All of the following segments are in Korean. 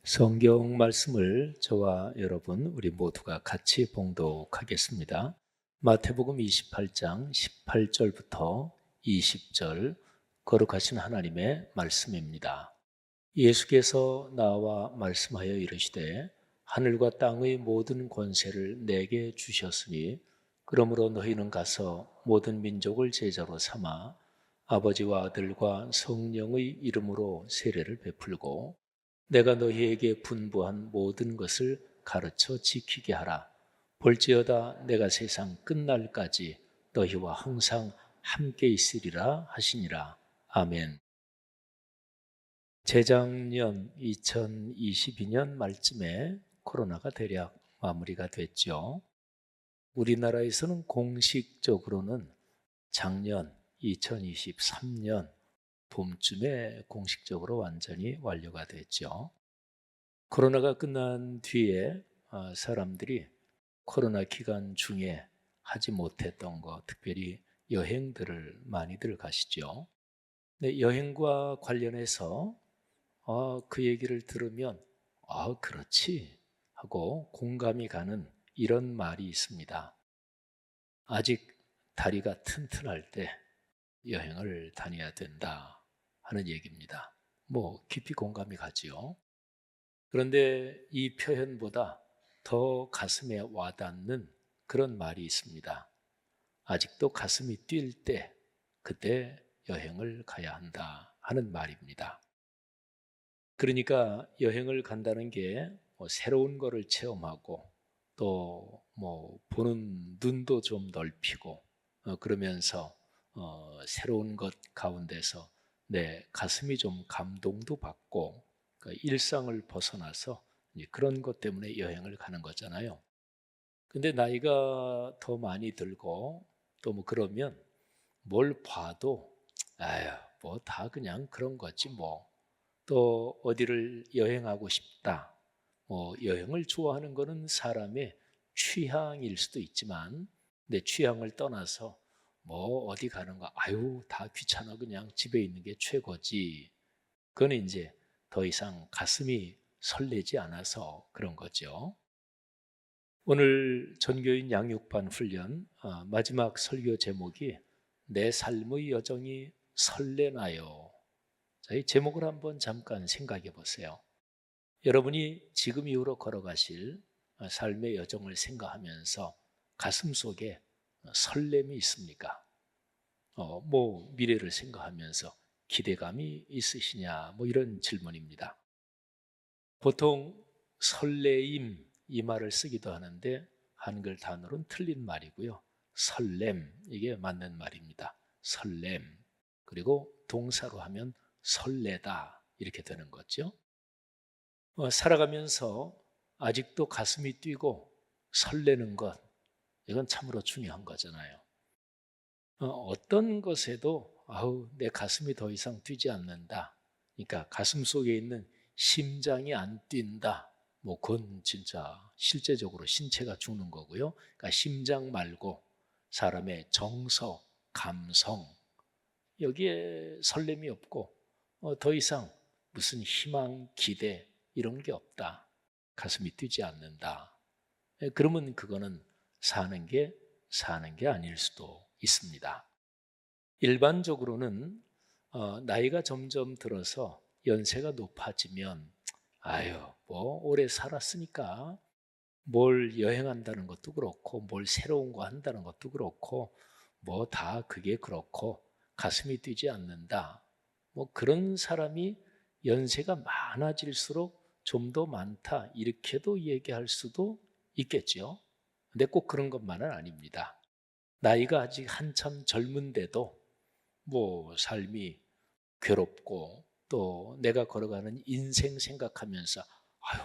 성경 말씀을 저와 여러분 우리 모두가 같이 봉독하겠습니다. 마태복음 28장 18절부터 20절 거룩하신 하나님의 말씀입니다. 예수께서 나와 말씀하여 이르시되 하늘과 땅의 모든 권세를 내게 주셨으니 그러므로 너희는 가서 모든 민족을 제자로 삼아 아버지와 아들과 성령의 이름으로 세례를 베풀고 내가 너희에게 분부한 모든 것을 가르쳐 지키게 하라. 볼지어다 내가 세상 끝날까지 너희와 항상 함께 있으리라 하시니라. 아멘. 재작년 2022년 말쯤에 코로나가 대략 마무리가 됐죠. 우리나라에서는 공식적으로는 작년 2023년 봄쯤에 공식적으로 완전히 완료가 됐죠. 코로나가 끝난 뒤에 사람들이 코로나 기간 중에 하지 못했던 거, 특별히 여행들을 많이들 가시죠. 근데 여행과 관련해서 그 얘기를 들으면 그렇지 하고 공감이 가는 이런 말이 있습니다. 아직 다리가 튼튼할 때 여행을 다녀야 된다 하는 얘기입니다. 뭐 깊이 공감이 가지요. 그런데 이 표현보다 더 가슴에 와닿는 그런 말이 있습니다. 아직도 가슴이 뛸 때 그때 여행을 가야 한다 하는 말입니다. 그러니까 여행을 간다는 게 새로운 거를 체험하고 또 뭐 보는 눈도 좀 넓히고 그러면서 새로운 것 가운데서 내 가슴이 좀 감동도 받고 일상을 벗어나서 그런 것 때문에 여행을 가는 거잖아요. 근데 나이가 더 많이 들고 또 뭐 그러면 뭘 봐도 아유 뭐 다 그냥 그런 거지 뭐. 또 어디를 여행하고 싶다. 뭐 여행을 좋아하는 거는 사람의 취향일 수도 있지만 내 취향을 떠나서 뭐 어디 가는 거 아유 다 귀찮아 그냥 집에 있는 게 최고지. 그건 이제 더 이상 가슴이 설레지 않아서 그런 거죠. 오늘 전교인 양육반 훈련 마지막 설교 제목이 내 삶의 여정이 설레나요. 자, 이 제목을 한번 잠깐 생각해 보세요. 여러분이 지금 이후로 걸어가실 삶의 여정을 생각하면서 가슴 속에 설렘이 있습니까? 뭐 미래를 생각하면서 기대감이 있으시냐? 뭐 이런 질문입니다. 보통 설레임 이 말을 쓰기도 하는데 한글 단어로는 틀린 말이고요. 설렘 이게 맞는 말입니다. 설렘 그리고 동사로 하면 설레다 이렇게 되는 거죠. 살아가면서 아직도 가슴이 뛰고 설레는 것 이건 참으로 중요한 거잖아요. 어떤 것에도 아우 내 가슴이 더 이상 뛰지 않는다. 그러니까 가슴 속에 있는 심장이 안 뛴다. 뭐 그건 진짜 실제적으로 신체가 죽는 거고요. 그러니까 심장 말고 사람의 정서, 감성 여기에 설렘이 없고 더 이상 무슨 희망, 기대 이런 게 없다. 가슴이 뛰지 않는다. 그러면 그거는 사는 게 아닐 수도 있습니다. 일반적으로는 나이가 점점 들어서 연세가 높아지면 아유 뭐 오래 살았으니까 뭘 여행한다는 것도 그렇고 뭘 새로운 거 한다는 것도 그렇고 뭐 다 그게 그렇고 가슴이 뛰지 않는다. 뭐 그런 사람이 연세가 많아질수록 좀 더 많다 이렇게도 얘기할 수도 있겠죠. 근데 꼭 그런 것만은 아닙니다. 나이가 아직 한참 젊은데도 뭐 삶이 괴롭고 또 내가 걸어가는 인생 생각하면서 아유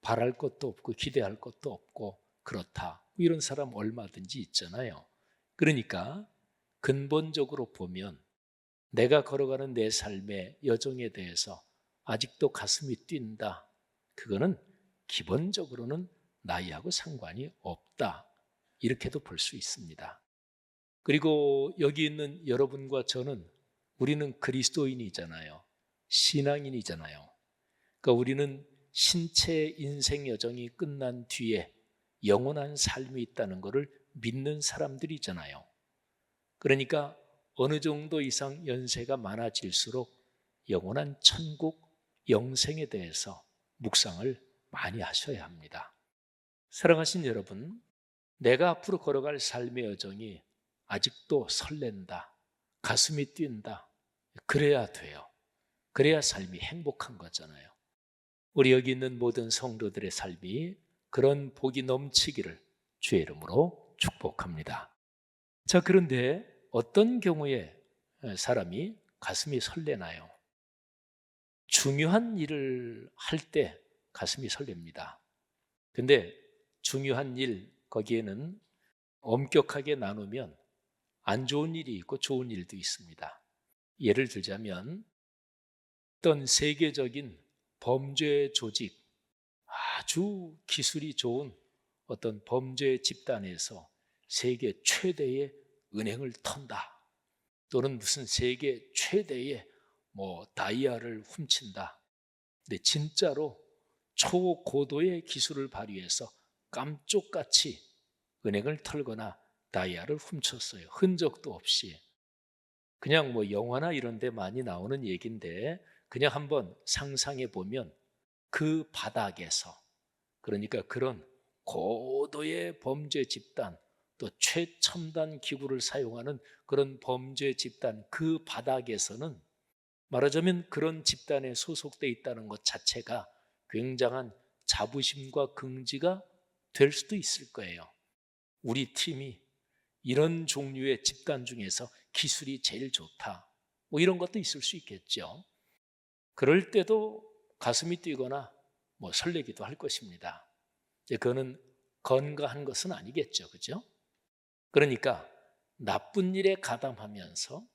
바랄 것도 없고 기대할 것도 없고 그렇다 이런 사람 얼마든지 있잖아요. 그러니까 근본적으로 보면 내가 걸어가는 내 삶의 여정에 대해서 아직도 가슴이 뛴다. 그거는 기본적으로는 나이하고 상관이 없다. 이렇게도 볼 수 있습니다. 그리고 여기 있는 여러분과 저는 우리는 그리스도인이잖아요. 신앙인이잖아요. 그러니까 우리는 신체의 인생 여정이 끝난 뒤에 영원한 삶이 있다는 것을 믿는 사람들이잖아요. 그러니까 어느 정도 이상 연세가 많아질수록 영원한 천국, 영생에 대해서 묵상을 많이 하셔야 합니다. 사랑하신 여러분, 내가 앞으로 걸어갈 삶의 여정이 아직도 설렌다, 가슴이 뛴다, 그래야 돼요. 그래야 삶이 행복한 거잖아요. 우리 여기 있는 모든 성도들의 삶이 그런 복이 넘치기를 주의 이름으로 축복합니다. 자, 그런데 어떤 경우에 사람이 가슴이 설레나요? 중요한 일을 할 때 가슴이 설렙니다. 근데 중요한 일, 거기에는 엄격하게 나누면 안 좋은 일이 있고 좋은 일도 있습니다. 예를 들자면 어떤 세계적인 범죄 조직, 아주 기술이 좋은 어떤 범죄 집단에서 세계 최대의 은행을 턴다, 또는 무슨 세계 최대의 다이아를 훔친다. 근데 진짜로 초고도의 기술을 발휘해서 깜쪽같이 은행을 털거나 다이아를 훔쳤어요. 흔적도 없이. 그냥 영화나 이런 데 많이 나오는 얘기인데, 그냥 한번 상상해 보면 그 바닥에서, 그러니까 그런 고도의 범죄 집단, 또 최첨단 기구를 사용하는 그런 범죄 집단 그 바닥에서는 말하자면 그런 집단에 소속돼 있다는 것 자체가 굉장한 자부심과 긍지가 될 수도 있을 거예요. 우리 팀이 이런 종류의 집단 중에서 기술이 제일 좋다, 이런 것도 있을 수 있겠죠. 그럴 때도 가슴이 뛰거나 설레기도 할 것입니다. 그거는 건강한 것은 아니겠죠, 그죠? 그러니까 나쁜 일에 가담하면서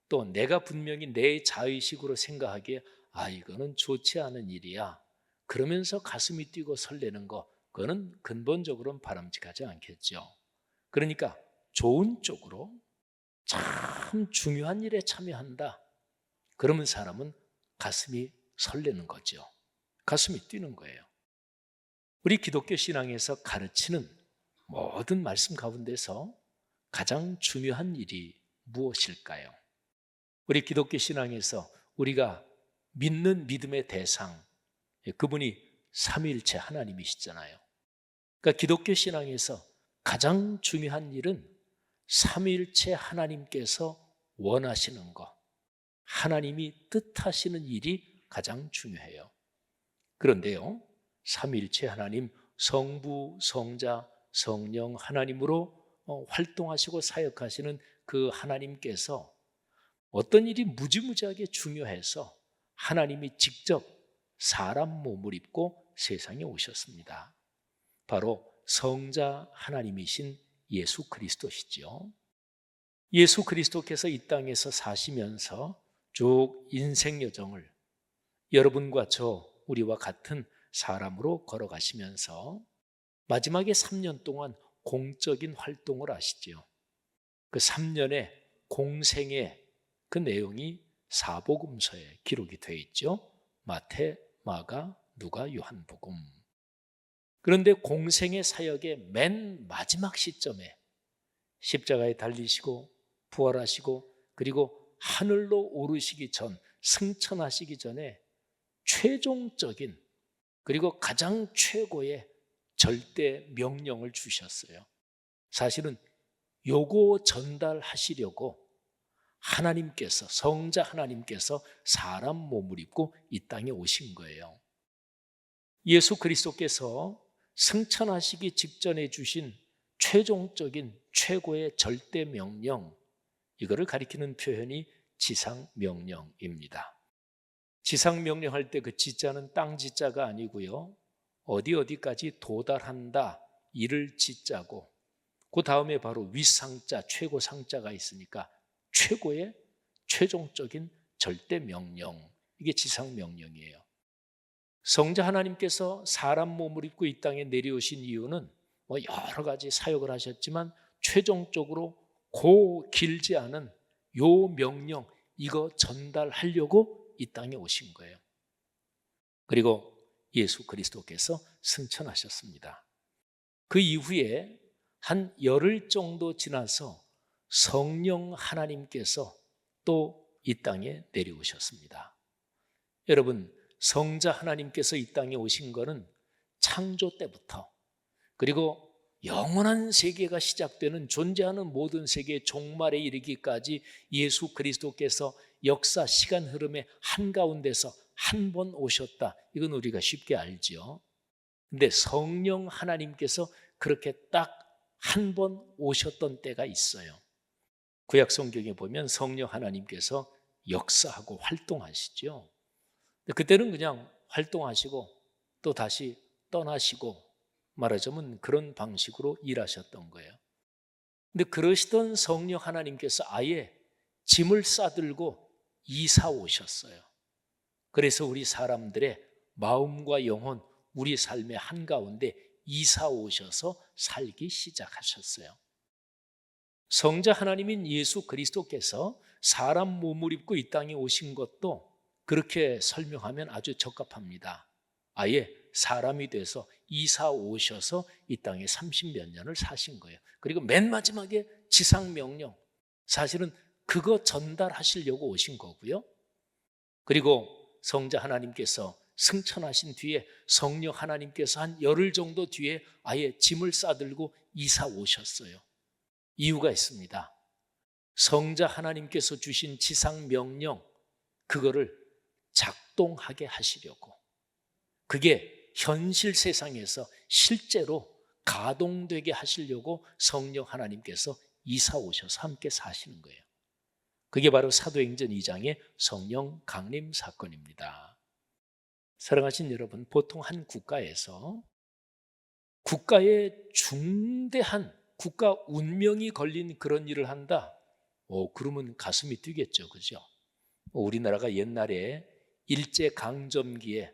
또 내가 분명히 내 자의식으로 생각하기에 이거는 좋지 않은 일이야, 그러면서 가슴이 뛰고 설레는 거, 그거는 근본적으로는 바람직하지 않겠죠. 그러니까 좋은 쪽으로 참 중요한 일에 참여한다, 그러면 사람은 가슴이 설레는 거죠. 가슴이 뛰는 거예요. 우리 기독교 신앙에서 가르치는 모든 말씀 가운데서 가장 중요한 일이 무엇일까요? 우리 기독교 신앙에서 우리가 믿는 믿음의 대상, 그분이 삼위일체 하나님이시잖아요. 그러니까 기독교 신앙에서 가장 중요한 일은 삼위일체 하나님께서 원하시는 것, 하나님이 뜻하시는 일이 가장 중요해요. 그런데요, 삼위일체 하나님, 성부, 성자, 성령 하나님으로 활동하시고 사역하시는 그 하나님께서 어떤 일이 무지무지하게 중요해서 하나님이 직접 사람 몸을 입고 세상에 오셨습니다. 바로 성자 하나님이신 예수 그리스도시죠. 예수 그리스도께서 이 땅에서 사시면서 쭉 인생 여정을 여러분과 우리와 같은 사람으로 걸어가시면서 마지막에 3년 동안 공적인 활동을 하시죠. 그 3년의 공생의 그 내용이 사복음서에 기록이 되어 있죠. 마태, 마가, 누가, 요한복음. 그런데 공생의 사역의 맨 마지막 시점에 십자가에 달리시고 부활하시고 그리고 하늘로 오르시기 전, 승천하시기 전에 최종적인 그리고 가장 최고의 절대 명령을 주셨어요. 사실은 요거 전달하시려고 하나님께서, 성자 하나님께서 사람 몸을 입고 이 땅에 오신 거예요. 예수 그리스도께서 승천하시기 직전에 주신 최종적인 최고의 절대 명령, 이거를 가리키는 표현이 지상명령입니다. 지상명령할 때 그 지자는 땅 지자가 아니고요, 어디까지 도달한다, 이를 지자고, 그 다음에 바로 위상자, 최고상자가 있으니까 최고의 최종적인 절대 명령, 이게 지상명령이에요. 성자 하나님께서 사람 몸을 입고 이 땅에 내려오신 이유는 여러 가지 사역을 하셨지만 최종적으로 길지 않은 요 명령, 이거 전달하려고 이 땅에 오신 거예요. 그리고 예수 그리스도께서 승천하셨습니다. 그 이후에 한 열흘 정도 지나서 성령 하나님께서 또 이 땅에 내려오셨습니다. 여러분, 성자 하나님께서 이 땅에 오신 것은 창조 때부터, 그리고 영원한 세계가 시작되는 존재하는 모든 세계의 종말에 이르기까지 예수 그리스도께서 역사 시간 흐름의 한가운데서 한 번 오셨다. 이건 우리가 쉽게 알죠. 근데 성령 하나님께서 그렇게 딱 한 번 오셨던 때가 있어요. 구약 성경에 보면 성령 하나님께서 역사하고 활동하시죠. 그때는 그냥 활동하시고 또 다시 떠나시고, 말하자면 그런 방식으로 일하셨던 거예요. 근데 그러시던 성령 하나님께서 아예 짐을 싸들고 이사 오셨어요. 그래서 우리 사람들의 마음과 영혼, 우리 삶의 한가운데 이사 오셔서 살기 시작하셨어요. 성자 하나님인 예수 그리스도께서 사람 몸을 입고 이 땅에 오신 것도 그렇게 설명하면 아주 적합합니다. 아예 사람이 돼서 이사 오셔서 이 땅에 30몇 년을 사신 거예요. 그리고 맨 마지막에 지상 명령, 사실은 그거 전달하시려고 오신 거고요. 그리고 성자 하나님께서 승천하신 뒤에 성령 하나님께서 한 열흘 정도 뒤에 아예 짐을 싸들고 이사 오셨어요. 이유가 있습니다. 성자 하나님께서 주신 지상 명령, 그거를 작동하게 하시려고, 그게 현실 세상에서 실제로 가동되게 하시려고 성령 하나님께서 이사 오셔서 함께 사시는 거예요. 그게 바로 사도행전 2장의 성령 강림 사건입니다. 사랑하신 여러분, 보통 한 국가에서 국가의 중대한 국가 운명이 걸린 그런 일을 한다. 그러면 가슴이 뛰겠죠, 그죠? 우리나라가 옛날에 일제강점기에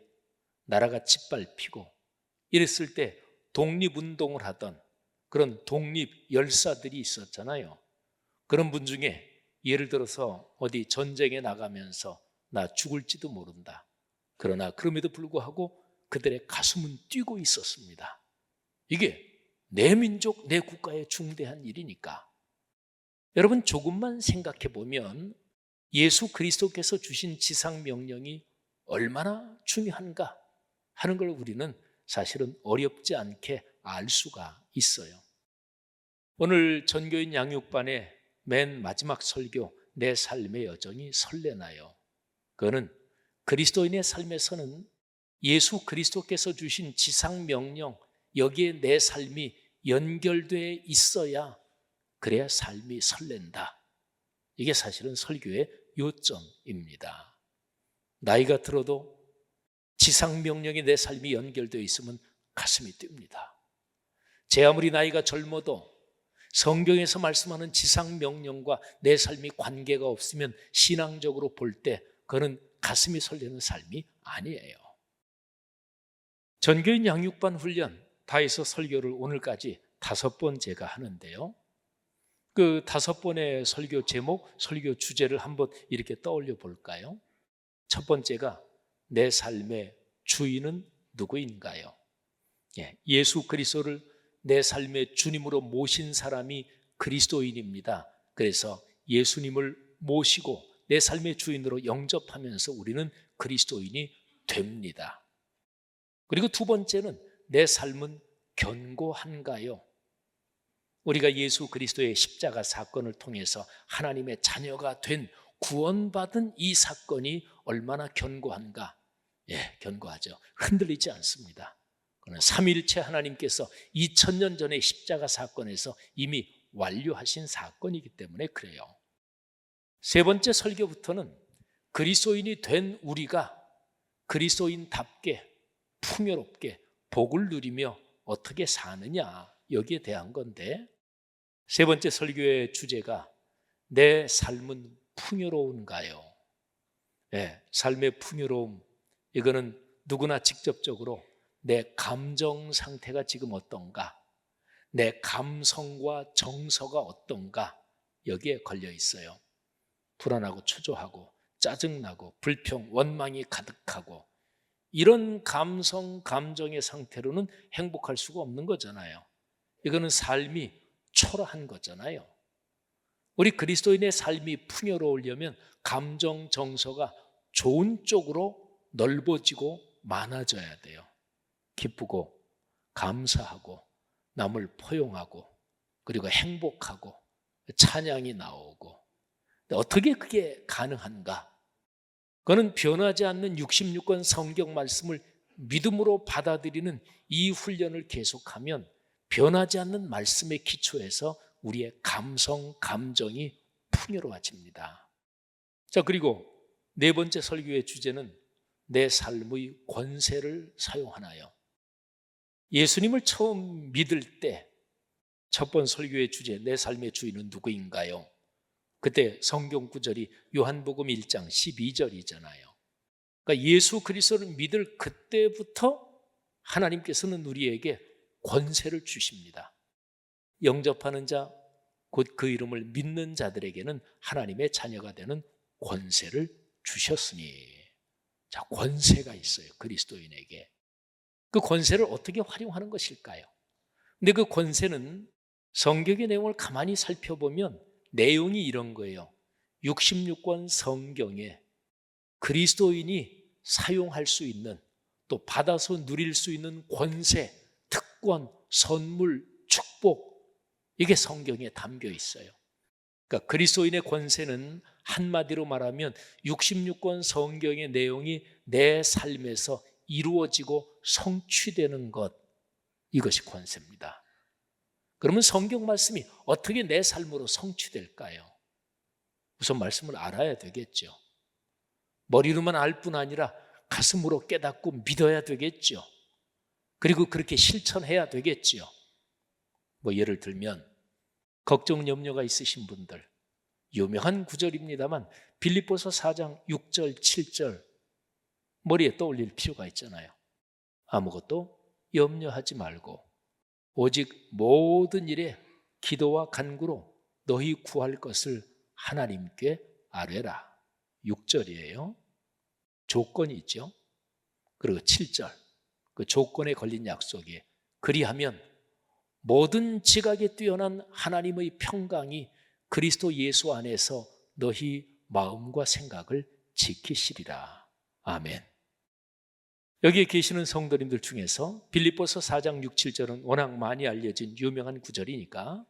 나라가 짓밟히고 이랬을 때 독립운동을 하던 그런 독립열사들이 있었잖아요. 그런 분 중에 예를 들어서 어디 전쟁에 나가면서 나 죽을지도 모른다. 그러나 그럼에도 불구하고 그들의 가슴은 뛰고 있었습니다. 이게 내 민족, 내 국가의 중대한 일이니까. 여러분, 조금만 생각해 보면 예수 그리스도께서 주신 지상 명령이 얼마나 중요한가 하는 걸 우리는 사실은 어렵지 않게 알 수가 있어요. 오늘 전교인 양육반의 맨 마지막 설교, 내 삶의 여정이 설레나요. 그거는 그리스도인의 삶에서는 예수 그리스도께서 주신 지상 명령, 여기에 내 삶이 연결되어 있어야, 그래야 삶이 설렌다. 이게 사실은 설교의 요점입니다. 나이가 들어도 지상 명령이 내 삶이 연결되어 있으면 가슴이 뜁니다. 제 아무리 나이가 젊어도 성경에서 말씀하는 지상 명령과 내 삶이 관계가 없으면 신앙적으로 볼 때 그는 가슴이 설레는 삶이 아니에요. 전교인 양육반 훈련 다 해서 설교를 오늘까지 5번 제가 하는데요. 그 5번의 설교 제목, 설교 주제를 한번 이렇게 떠올려 볼까요? 첫 번째가 내 삶의 주인은 누구인가요? 예수 그리스도를 내 삶의 주님으로 모신 사람이 그리스도인입니다. 그래서 예수님을 모시고 내 삶의 주인으로 영접하면서 우리는 그리스도인이 됩니다. 그리고 두 번째는 내 삶은 견고한가요? 우리가 예수 그리스도의 십자가 사건을 통해서 하나님의 자녀가 된, 구원받은 이 사건이 얼마나 견고한가? 견고하죠. 흔들리지 않습니다. 그러나 삼위일체 하나님께서 2000년 전의 십자가 사건에서 이미 완료하신 사건이기 때문에 그래요. 세 번째 설교부터는 그리스도인이 된 우리가 그리스도인답게 풍요롭게 복을 누리며 어떻게 사느냐, 여기에 대한 건데, 세 번째 설교의 주제가 내 삶은 풍요로운가요? 삶의 풍요로움, 이거는 누구나 직접적으로 내 감정 상태가 지금 어떤가, 내 감성과 정서가 어떤가, 여기에 걸려 있어요. 불안하고 초조하고 짜증나고 불평, 원망이 가득하고 이런 감정의 상태로는 행복할 수가 없는 거잖아요. 이거는 삶이 초라한 거잖아요. 우리 그리스도인의 삶이 풍요로우려면 감정 정서가 좋은 쪽으로 넓어지고 많아져야 돼요. 기쁘고 감사하고 남을 포용하고 그리고 행복하고 찬양이 나오고. 어떻게 그게 가능한가? 그거는 변하지 않는 66권 성경 말씀을 믿음으로 받아들이는 이 훈련을 계속하면 변하지 않는 말씀의 기초에서 우리의 감정이 풍요로워집니다. 자, 그리고 네 번째 설교의 주제는 내 삶의 권세를 사용하나요? 예수님을 처음 믿을 때 첫 번 설교의 주제, 내 삶의 주인은 누구인가요? 그때 성경 구절이 요한복음 1장 12절이잖아요. 그러니까 예수 그리스도를 믿을 그때부터 하나님께서는 우리에게 권세를 주십니다. 영접하는 자, 곧 그 이름을 믿는 자들에게는 하나님의 자녀가 되는 권세를 주셨으니. 자, 권세가 있어요, 그리스도인에게. 그 권세를 어떻게 활용하는 것일까요? 근데 그 권세는 성경의 내용을 가만히 살펴보면 내용이 이런 거예요. 66권 성경에 그리스도인이 사용할 수 있는, 또 받아서 누릴 수 있는 권세, 특권, 선물, 축복, 이게 성경에 담겨 있어요. 그러니까 그리스도인의 권세는 한마디로 말하면 66권 성경의 내용이 내 삶에서 이루어지고 성취되는 것, 이것이 권세입니다. 그러면 성경 말씀이 어떻게 내 삶으로 성취될까요? 우선 말씀을 알아야 되겠죠. 머리로만 알 뿐 아니라 가슴으로 깨닫고 믿어야 되겠죠. 그리고 그렇게 실천해야 되겠죠. 예를 들면 걱정 염려가 있으신 분들, 유명한 구절입니다만 빌립보서 4장 6절 7절 머리에 떠올릴 필요가 있잖아요. 아무것도 염려하지 말고 오직 모든 일에 기도와 간구로 너희 구할 것을 하나님께 아뢰라. 6절이에요. 조건이 있죠. 그리고 7절, 그 조건에 걸린 약속이, 그리하면 모든 지각에 뛰어난 하나님의 평강이 그리스도 예수 안에서 너희 마음과 생각을 지키시리라. 아멘. 여기에 계시는 성도님들 중에서 빌립보서 4장 6, 7절은 워낙 많이 알려진 유명한 구절이니까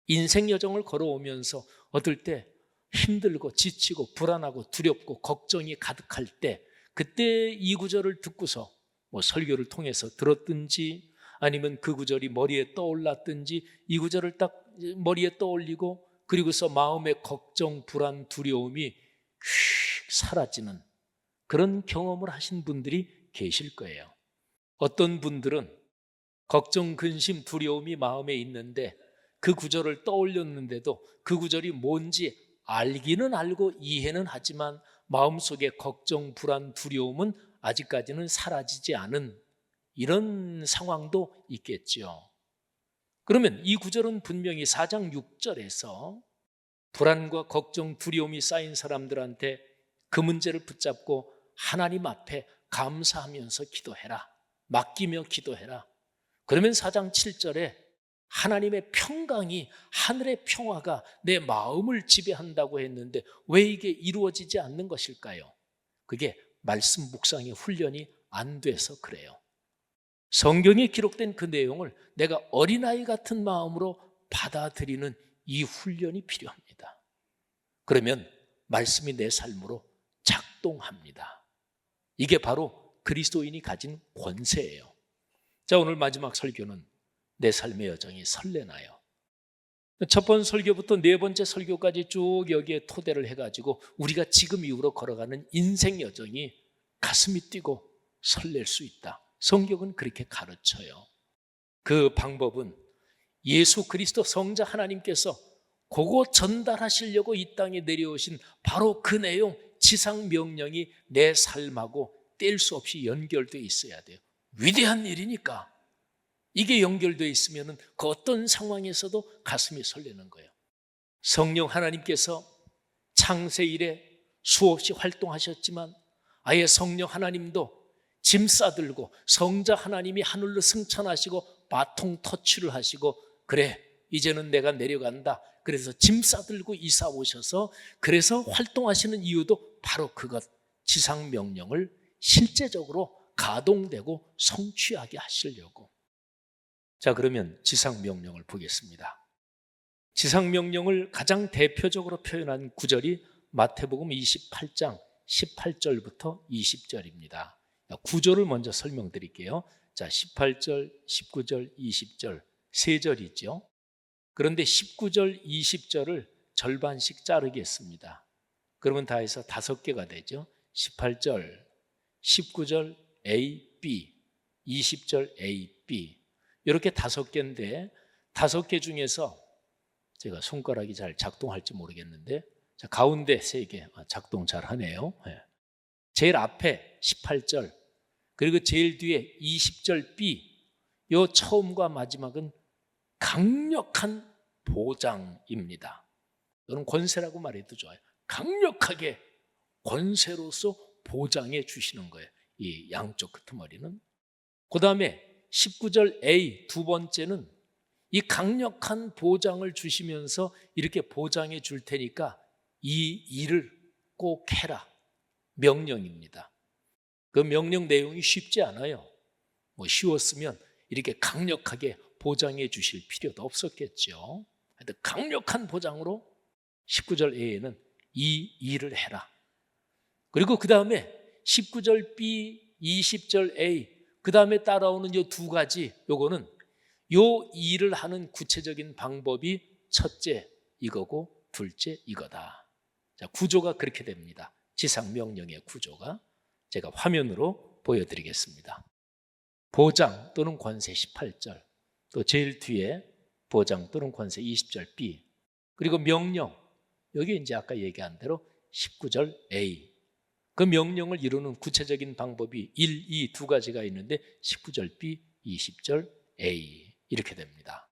인생 여정을 걸어오면서 어떨 때 힘들고 지치고 불안하고 두렵고 걱정이 가득할 때, 그때 이 구절을 듣고서 설교를 통해서 들었든지 아니면 그 구절이 머리에 떠올랐든지 이 구절을 딱 머리에 떠올리고 그리고서 마음의 걱정, 불안, 두려움이 휙 사라지는 그런 경험을 하신 분들이 계실 거예요. 어떤 분들은 걱정, 근심, 두려움이 마음에 있는데 그 구절을 떠올렸는데도 그 구절이 뭔지 알기는 알고 이해는 하지만 마음속에 걱정, 불안, 두려움은 아직까지는 사라지지 않은 이런 상황도 있겠죠. 그러면 이 구절은 분명히 4장 6절에서 불안과 걱정, 두려움이 쌓인 사람들한테 그 문제를 붙잡고 하나님 앞에 감사하면서 기도해라, 맡기며 기도해라. 그러면 4장 7절에 하나님의 평강이, 하늘의 평화가 내 마음을 지배한다고 했는데 왜 이게 이루어지지 않는 것일까요? 그게 말씀 묵상의 훈련이 안 돼서 그래요. 성경에 기록된 그 내용을 내가 어린아이 같은 마음으로 받아들이는 이 훈련이 필요합니다. 그러면 말씀이 내 삶으로 작동합니다. 이게 바로 그리스도인이 가진 권세예요. 자, 오늘 마지막 설교는 내 삶의 여정이 설레나요? 첫 번째 설교부터 네 번째 설교까지 쭉 여기에 토대를 해가지고 우리가 지금 이후로 걸어가는 인생 여정이 가슴이 뛰고 설렐 수 있다. 성경은 그렇게 가르쳐요. 그 방법은 예수 그리스도 성자 하나님께서 그거 전달하시려고 이 땅에 내려오신 바로 그 내용, 지상 명령이 내 삶하고 뗄 수 없이 연결되어 있어야 돼요. 위대한 일이니까 이게 연결되어 있으면 그 어떤 상황에서도 가슴이 설레는 거예요. 성령 하나님께서 창세 이래 수없이 활동하셨지만 아예 성령 하나님도 짐 싸들고 성자 하나님이 하늘로 승천하시고 바통 터치를 하시고 그래 이제는 내가 내려간다. 그래서 짐 싸들고 이사 오셔서 그래서 활동하시는 이유도 바로 그것, 지상명령을 실제적으로 가동되고 성취하게 하시려고. 자, 그러면 지상명령을 보겠습니다. 지상명령을 가장 대표적으로 표현한 구절이 마태복음 28장 18절부터 20절입니다. 구절을 먼저 설명드릴게요. 자, 18절, 19절, 20절 세 절이죠. 그런데 19절, 20절을 절반씩 자르겠습니다. 그러면 다 해서 5개가 되죠. 18절, 19절 A, B, 20절 A, B 이렇게 5개인데 5개 중에서 제가 손가락이 잘 작동할지 모르겠는데 자, 가운데 3개 작동 잘 하네요. 제일 앞에 18절 그리고 제일 뒤에 20절 B 요 처음과 마지막은 강력한 보장입니다. 또는 권세라고 말해도 좋아요. 강력하게 권세로서 보장해 주시는 거예요. 이 양쪽 끄트머리는. 그 다음에 19절 A 두 번째는 이 강력한 보장을 주시면서 이렇게 보장해 줄 테니까 이 일을 꼭 해라. 명령입니다. 그 명령 내용이 쉽지 않아요. 뭐 쉬웠으면 이렇게 강력하게 보장해 주실 필요도 없었겠죠. 하여튼 강력한 보장으로 19절 A에는 이 일을 해라. 그리고 그 다음에 19절 B, 20절 A 그 다음에 따라오는 이 2가지 요거는 요 일을 하는 구체적인 방법이 첫째 이거고 둘째 이거다. 자, 구조가 그렇게 됩니다. 지상명령의 구조가 제가 화면으로 보여드리겠습니다. 보장 또는 권세 18절 또 제일 뒤에 보장 또는 권세 20절 B 그리고 명령 여기 이제 아까 얘기한 대로 19절 A 그 명령을 이루는 구체적인 방법이 1, 2 2가지가 있는데 19절 B, 20절 A 이렇게 됩니다.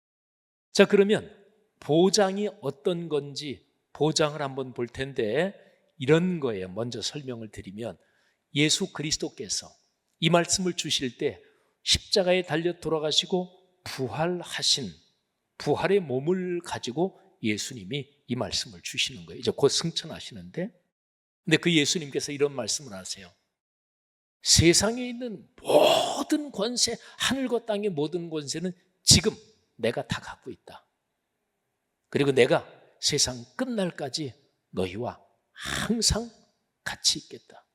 자, 그러면 보장이 어떤 건지 보장을 한번 볼 텐데 이런 거예요. 먼저 설명을 드리면 예수 그리스도께서 이 말씀을 주실 때 십자가에 달려 돌아가시고 부활하신 부활의 몸을 가지고 예수님이 이 말씀을 주시는 거예요. 이제 곧 승천하시는데 근데 그 예수님께서 이런 말씀을 하세요. 세상에 있는 모든 권세, 하늘과 땅의 모든 권세는 지금 내가 다 갖고 있다. 그리고 내가 세상 끝날까지 너희와 항상 같이 있겠다.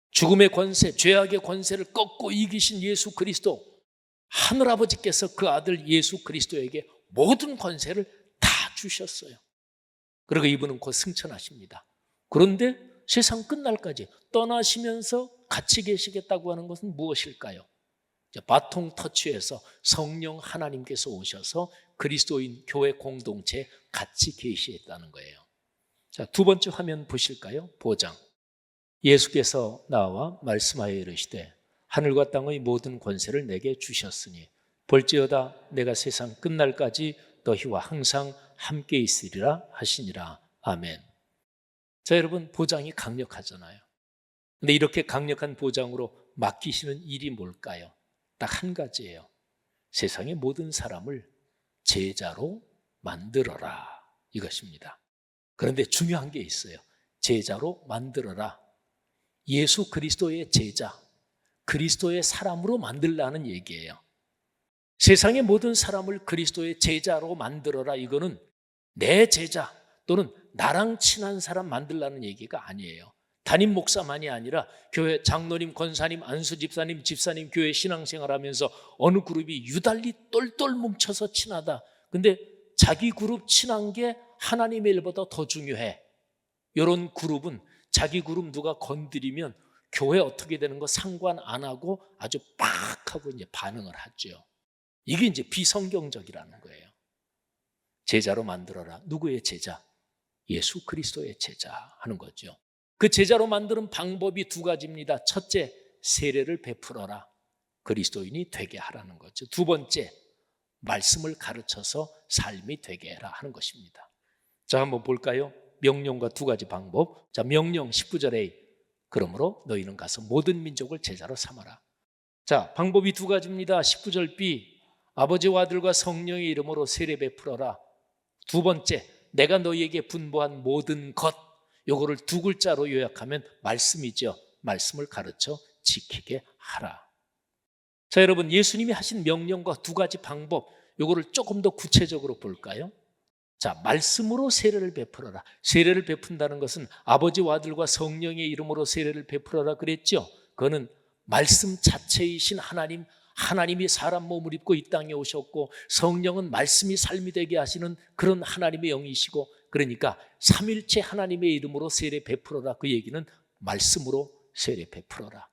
죽음의 권세, 죄악의 권세를 꺾고 이기신 예수 그리스도, 하늘아버지께서 그 아들 예수 그리스도에게 모든 권세를 다 주셨어요. 그리고 이분은 곧 승천하십니다. 그런데 세상 끝날까지 떠나시면서 같이 계시겠다고 하는 것은 무엇일까요? 바통 터치에서 성령 하나님께서 오셔서 그리스도인 교회 공동체에 같이 계시겠다는 거예요. 자, 두 번째 화면 보실까요? 보장. 예수께서 나와 말씀하여 이르시되 하늘과 땅의 모든 권세를 내게 주셨으니 볼지어다 내가 세상 끝날까지 너희와 항상 함께 있으리라 하시니라. 아멘. 자, 여러분 보장이 강력하잖아요. 근데 이렇게 강력한 보장으로 맡기시는 일이 뭘까요? 딱 한 가지예요. 세상의 모든 사람을 제자로 만들어라 이것입니다. 그런데 중요한 게 있어요. 제자로 만들어라. 예수 그리스도의 제자, 그리스도의 사람으로 만들라는 얘기예요. 세상의 모든 사람을 그리스도의 제자로 만들어라 이거는 내 제자 또는 나랑 친한 사람 만들라는 얘기가 아니에요. 담임 목사만이 아니라 교회 장로님, 권사님, 안수 집사님, 집사님 교회 신앙생활하면서 어느 그룹이 유달리 똘똘 뭉쳐서 친하다. 근데 자기 그룹 친한 게 하나님의 일보다 더 중요해. 이런 그룹은 자기 그룹 누가 건드리면 교회 어떻게 되는 거 상관 안 하고 아주 빡 하고 이제 반응을 하죠. 이게 이제 비성경적이라는 거예요. 제자로 만들어라. 누구의 제자? 예수 그리스도의 제자 하는 거죠. 그 제자로 만드는 방법이 2가지입니다. 첫째, 세례를 베풀어라. 그리스도인이 되게 하라는 거죠. 두 번째, 말씀을 가르쳐서 삶이 되게 해라 하는 것입니다. 자, 한번 볼까요? 명령과 2가지 방법. 자, 명령 19절에 그러므로 너희는 가서 모든 민족을 제자로 삼아라. 자, 방법이 두 가지입니다. 19절 B, 아버지와 아들과 성령의 이름으로 세례 베풀어라. 두 번째, 내가 너희에게 분부한 모든 것, 요거를 두 글자로 요약하면 말씀이죠. 말씀을 가르쳐 지키게 하라. 자, 여러분, 예수님이 하신 명령과 두 가지 방법, 요거를 조금 더 구체적으로 볼까요? 자, 말씀으로 세례를 베풀어라. 세례를 베푼다는 것은 아버지와 아들과 성령의 이름으로 세례를 베풀어라 그랬죠. 그거는 말씀 자체이신 하나님, 하나님이 사람 몸을 입고 이 땅에 오셨고 성령은 말씀이 삶이 되게 하시는 그런 하나님의 영이시고, 그러니까 삼일체 하나님의 이름으로 세례 베풀어라. 그 얘기는 말씀으로 세례 베풀어라.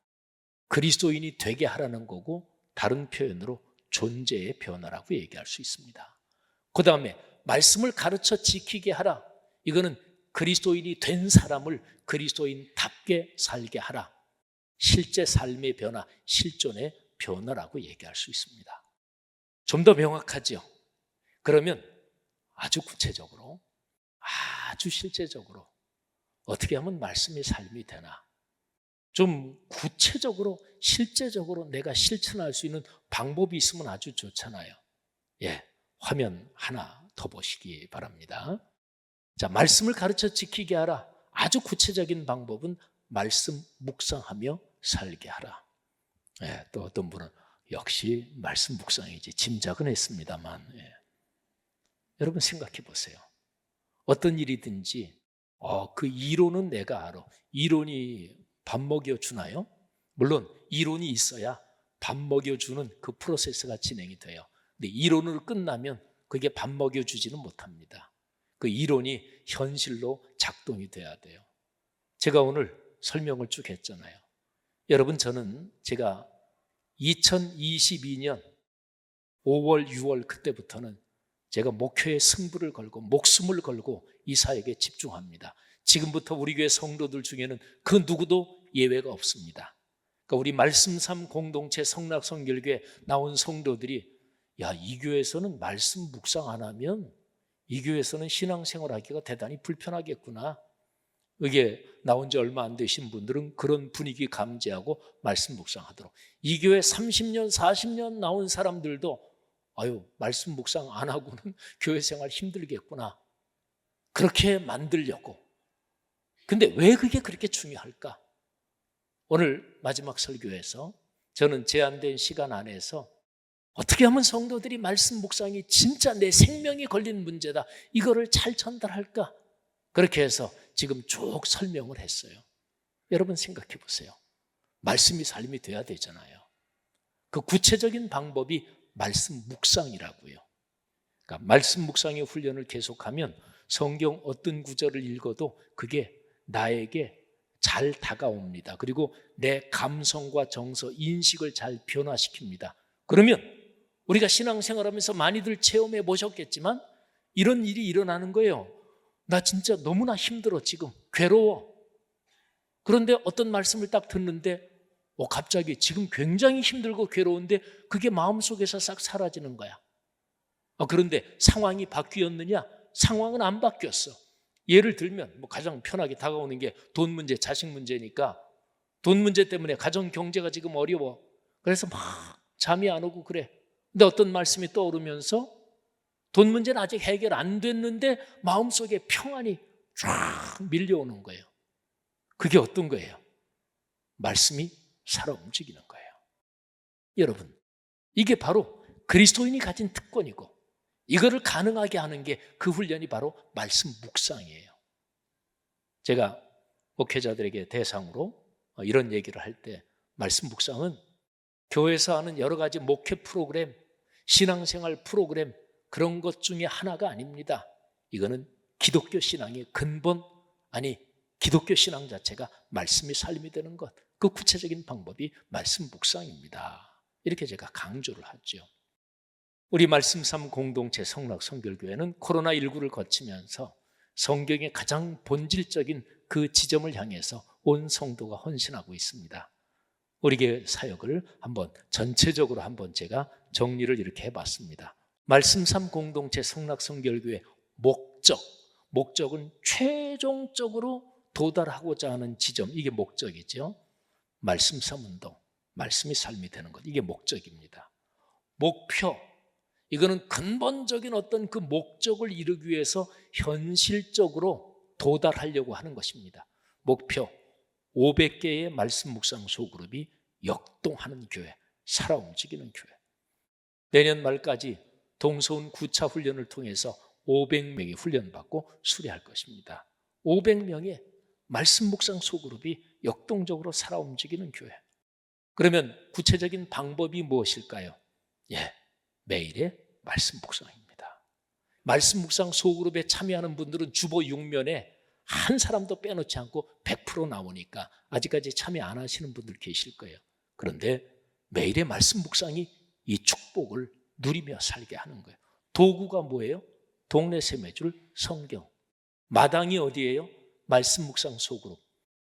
그리스도인이 되게 하라는 거고, 다른 표현으로 존재의 변화라고 얘기할 수 있습니다. 그 다음에 말씀을 가르쳐 지키게 하라. 이거는 그리스도인이 된 사람을 그리스도인답게 살게 하라. 실제 삶의 변화, 실존의 변화라고 얘기할 수 있습니다. 좀 더 명확하죠? 그러면 아주 구체적으로, 아주 실제적으로 어떻게 하면 말씀이 삶이 되나, 좀 구체적으로 실제적으로 내가 실천할 수 있는 방법이 있으면 아주 좋잖아요. 예, 화면 하나 더 보시기 바랍니다. 자, 말씀을 가르쳐 지키게 하라. 아주 구체적인 방법은 말씀 묵상하며 살게 하라. 예, 또 어떤 분은 역시 말씀 묵상이지 짐작은 했습니다만, 여러분 생각해 보세요. 어떤 일이든지 그 이론은 내가 알아. 이론이 밥 먹여주나요? 물론 이론이 있어야 밥 먹여주는 그 프로세스가 진행이 돼요. 근데 이론으로 끝나면 그게 밥 먹여주지는 못합니다. 그 이론이 현실로 작동이 돼야 돼요. 제가 오늘 설명을 쭉 했잖아요. 여러분, 제가 2022년 5월, 6월 그때부터는 제가 목회에 승부를 걸고 목숨을 걸고 이 사역에 집중합니다. 지금부터 우리 교회 성도들 중에는 그 누구도 예외가 없습니다. 그러니까 우리 말씀삼 공동체 성락성결교회 나온 성도들이, 야, 이 교회에서는 말씀 묵상 안 하면 이 교회에서는 신앙생활하기가 대단히 불편하겠구나. 이게 나온 지 얼마 안 되신 분들은 그런 분위기 감지하고 말씀 묵상하도록, 이 교회 30년, 40년 나온 사람들도 말씀 묵상 안 하고는 교회 생활 힘들겠구나, 그렇게 만들려고. 근데 왜 그게 그렇게 중요할까? 오늘 마지막 설교에서 저는 제한된 시간 안에서 어떻게 하면 성도들이 말씀 묵상이 진짜 내 생명이 걸린 문제다, 이거를 잘 전달할까? 그렇게 해서 지금 쭉 설명을 했어요. 여러분 생각해 보세요. 말씀이 삶이 돼야 되잖아요. 그 구체적인 방법이 말씀 묵상이라고요. 그러니까 말씀 묵상의 훈련을 계속하면 성경 어떤 구절을 읽어도 그게 나에게 잘 다가옵니다. 그리고 내 감성과 정서, 인식을 잘 변화시킵니다. 그러면 우리가 신앙생활하면서 많이들 체험해 보셨겠지만 이런 일이 일어나는 거예요. 나 진짜 너무나 힘들어, 지금 괴로워. 그런데 어떤 말씀을 딱 듣는데 갑자기 지금 굉장히 힘들고 괴로운데 그게 마음속에서 싹 사라지는 거야. 그런데 상황이 바뀌었느냐? 상황은 안 바뀌었어. 예를 들면 가장 편하게 다가오는 게 돈 문제, 자식 문제니까, 돈 문제 때문에 가정 경제가 지금 어려워. 그래서 막 잠이 안 오고 그래. 근데 어떤 말씀이 떠오르면서 돈 문제는 아직 해결 안 됐는데 마음속에 평안이 쫙 밀려오는 거예요. 그게 어떤 거예요? 말씀이 살아 움직이는 거예요. 여러분, 이게 바로 그리스도인이 가진 특권이고, 이거를 가능하게 하는 게 그 훈련이 바로 말씀 묵상이에요. 제가 목회자들에게 대상으로 이런 얘기를 할 때, 말씀 묵상은 교회에서 하는 여러 가지 목회 프로그램, 신앙생활 프로그램, 그런 것 중에 하나가 아닙니다. 이거는 기독교 신앙의 근본, 아니 기독교 신앙 자체가 말씀이 삶이 되는 것, 그 구체적인 방법이 말씀 묵상입니다. 이렇게 제가 강조를 하죠. 우리 말씀삼 공동체 성락성결교회는 코로나19를 거치면서 성경의 가장 본질적인 그 지점을 향해서 온 성도가 헌신하고 있습니다. 우리 교회 사역을 전체적으로 제가 정리를 이렇게 해봤습니다. 말씀삼 공동체 성락성결교회 목적은 최종적으로 도달하고자 하는 지점, 이게 목적이죠. 말씀 사문동, 말씀이 삶이 되는 것, 이게 목적입니다. 목표, 이거는 근본적인 어떤 그 목적을 이루기 위해서 현실적으로 도달하려고 하는 것입니다. 목표, 500개의 말씀 묵상 소그룹이 역동하는 교회, 살아 움직이는 교회. 내년 말까지 동서운 9차 훈련을 통해서 500명이 훈련받고 수료할 것입니다. 500명의 말씀 묵상 소그룹이 역동적으로 살아 움직이는 교회. 그러면 구체적인 방법이 무엇일까요? 매일의 말씀 묵상입니다. 말씀 묵상 소그룹에 참여하는 분들은 주보 6면에 한 사람도 빼놓지 않고 100% 나오니까 아직까지 참여 안 하시는 분들 계실 거예요. 그런데 매일의 말씀 묵상이 이 축복을 누리며 살게 하는 거예요. 도구가 뭐예요? 동네 세매줄 성경. 마당이 어디예요? 말씀 묵상 소그룹.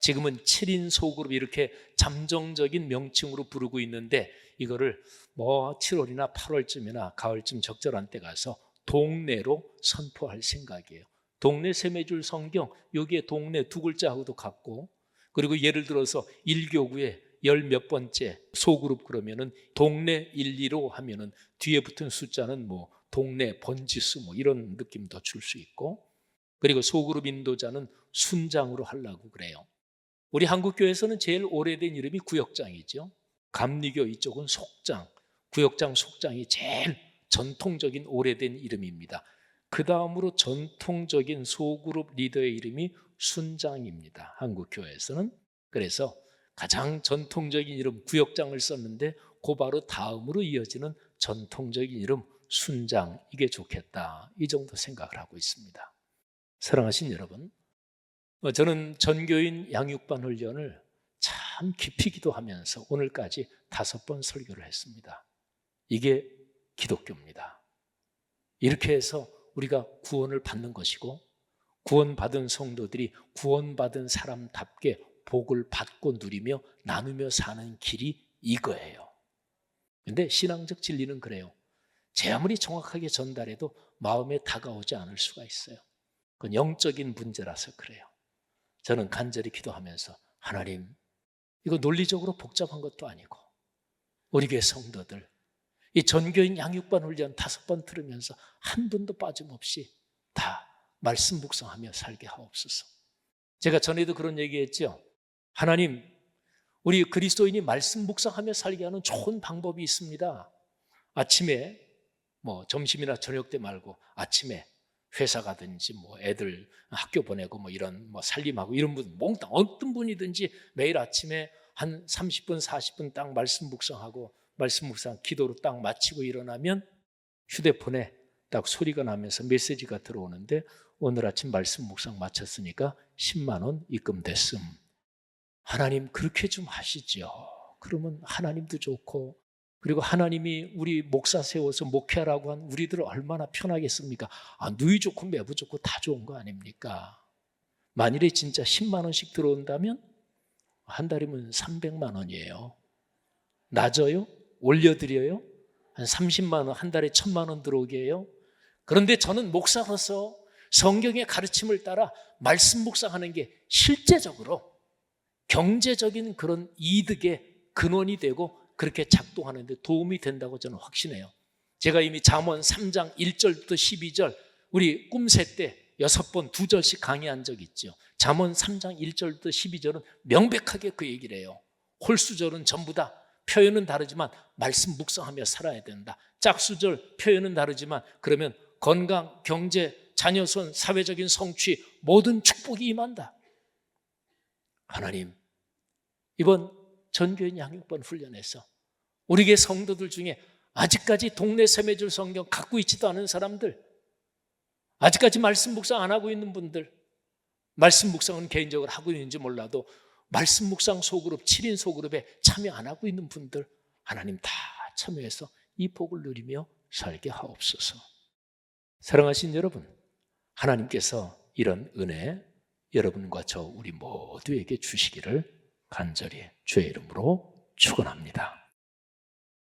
지금은 7인 소그룹 이렇게 잠정적인 명칭으로 부르고 있는데 이거를 7월이나 8월쯤이나 가을쯤 적절한 때 가서 동네로 선포할 생각이에요. 동네 세매줄 성경, 여기에 동네 두 글자하고도 같고, 그리고 예를 들어서 1교구에 10몇 번째 소그룹 그러면은 동네 1, 2로 하면은 뒤에 붙은 숫자는 동네 번지수 이런 느낌도 줄 수 있고, 그리고 소그룹 인도자는 순장으로 하려고 그래요. 우리 한국교회에서는 제일 오래된 이름이 구역장이죠. 감리교 이쪽은 속장, 구역장 속장이 제일 전통적인 오래된 이름입니다. 그 다음으로 전통적인 소그룹 리더의 이름이 순장입니다. 한국교회에서는. 그래서 가장 전통적인 이름 구역장을 썼는데 그 바로 다음으로 이어지는 전통적인 이름 순장, 이게 좋겠다, 이 정도 생각을 하고 있습니다. 사랑하신 여러분, 저는 전교인 양육반 훈련을 참 깊이 기도하면서 오늘까지 5번 설교를 했습니다. 이게 기독교입니다. 이렇게 해서 우리가 구원을 받는 것이고, 구원받은 성도들이 구원받은 사람답게 복을 받고 누리며 나누며 사는 길이 이거예요. 그런데 신앙적 진리는 그래요. 제 아무리 정확하게 전달해도 마음에 다가오지 않을 수가 있어요. 그건 영적인 문제라서 그래요. 저는 간절히 기도하면서 하나님, 이거 논리적으로 복잡한 것도 아니고 우리 교회 성도들 이 전교인 양육반 훈련 5번 들으면서 한 분도 빠짐없이 다 말씀 묵상하며 살게 하옵소서. 제가 전에도 그런 얘기했죠. 하나님, 우리 그리스도인이 말씀 묵상하며 살게 하는 좋은 방법이 있습니다. 아침에 점심이나 저녁 때 말고 아침에 회사 가든지 애들 학교 보내고 이런 살림하고 이런 분, 몽땅 어떤 분이든지 매일 아침에 한 30분 40분 딱 말씀 묵상하고 말씀 묵상 기도로 딱 마치고 일어나면 휴대폰에 딱 소리가 나면서 메시지가 들어오는데 오늘 아침 말씀 묵상 마쳤으니까 10만 원 입금됐음. 하나님 그렇게 좀 하시죠. 그러면 하나님도 좋고, 그리고 하나님이 우리 목사 세워서 목회하라고 한 우리들을 얼마나 편하겠습니까? 누이 좋고 매부 좋고 다 좋은 거 아닙니까? 만일에 진짜 10만 원씩 들어온다면 한 달이면 300만 원이에요. 낮아요? 올려드려요? 한 30만 원, 한 달에 1000만 원 들어오게 해요? 그런데 저는 목사로서 성경의 가르침을 따라 말씀 묵상하는 게 실제적으로 경제적인 그런 이득의 근원이 되고 그렇게 작동하는데 도움이 된다고 저는 확신해요. 제가 이미 잠언 3장 1절부터 12절 우리 꿈새 때 6번 2절씩 강의한 적 있죠. 잠언 3장 1절부터 12절은 명백하게 그 얘기를 해요. 홀수절은 전부 다 표현은 다르지만 말씀 묵상하며 살아야 된다. 짝수절 표현은 다르지만 그러면 건강, 경제, 자녀손, 사회적인 성취 모든 축복이 임한다. 하나님, 이번 전교인 양육반 훈련에서 우리 교회 성도들 중에 아직까지 동네 세매줄 성경 갖고 있지도 않은 사람들, 아직까지 말씀 묵상 안 하고 있는 분들, 말씀 묵상은 개인적으로 하고 있는지 몰라도 말씀 묵상 소그룹, 7인 소그룹에 참여 안 하고 있는 분들, 하나님 다 참여해서 이 복을 누리며 살게 하옵소서. 사랑하신 여러분, 하나님께서 이런 은혜 여러분과 저 우리 모두에게 주시기를 간절히 주의 이름으로 축원합니다.